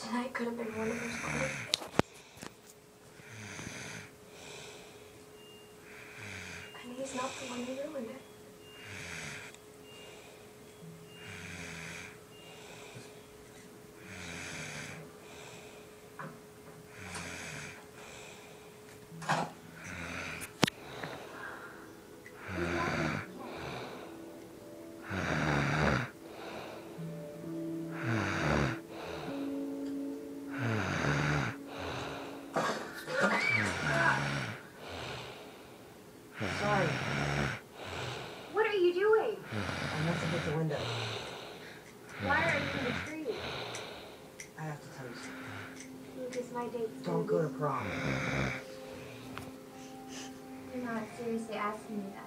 Tonight could have been one of those great days. And he's not the one who ruined it. Sorry. What are you doing? I must have hit the window. Why are you in the tree? I have to tell you something. Because my date's Don't go to prom. You're not seriously asking me that.